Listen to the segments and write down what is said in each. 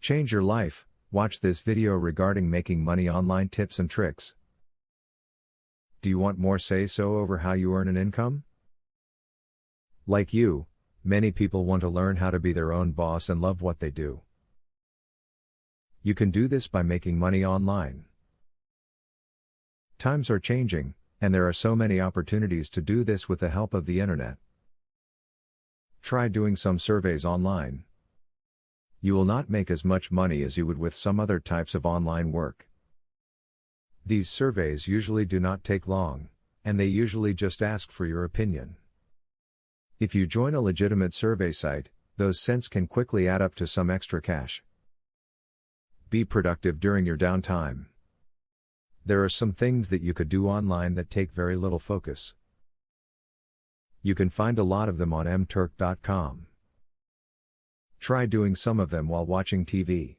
Change your life. Watch this video regarding making money online tips and tricks. Do you want more say-so over how you earn an income? Like you, many people want to learn how to be their own boss and love what they do. You can do this by making money online. Times are changing, and there are so many opportunities to do this with the help of the internet. Try doing some surveys online. You will not make as much money as you would with some other types of online work. These surveys usually do not take long, and they usually just ask for your opinion. If you join a legitimate survey site, those cents can quickly add up to some extra cash. Be productive during your downtime. There are some things that you could do online that take very little focus. You can find a lot of them on mturk.com. Try doing some of them while watching TV.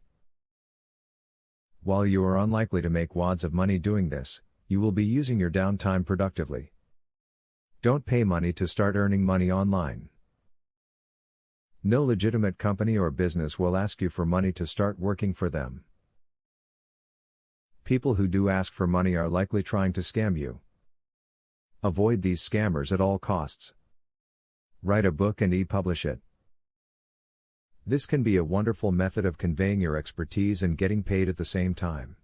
While you are unlikely to make wads of money doing this, you will be using your downtime productively. Don't pay money to start earning money online. No legitimate company or business will ask you for money to start working for them. People who do ask for money are likely trying to scam you. Avoid these scammers at all costs. Write a book and e-publish it. This can be a wonderful method of conveying your expertise and getting paid at the same time.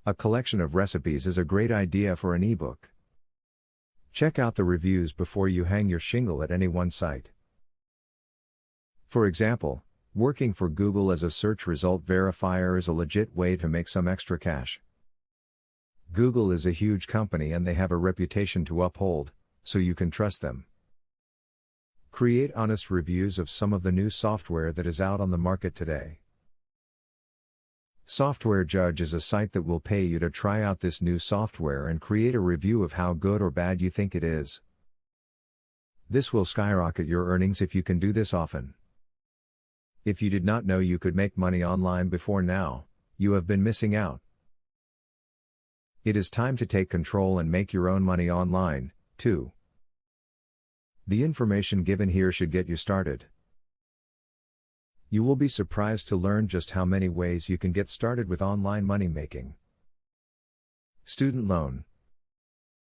A collection of recipes is a great idea for an ebook. Check out the reviews before you hang your shingle at any one site. For example, working for Google as a search result verifier is a legit way to make some extra cash. Google is a huge company and they have a reputation to uphold, so you can trust them. Create honest reviews of some of the new software that is out on the market today. Software Judge is a site that will pay you to try out this new software and create a review of how good or bad you think it is. This will skyrocket your earnings if you can do this often. If you did not know you could make money online before now, you have been missing out. It is time to take control and make your own money online, too. The information given here should get you started. You will be surprised to learn just how many ways you can get started with online money making. Student loan.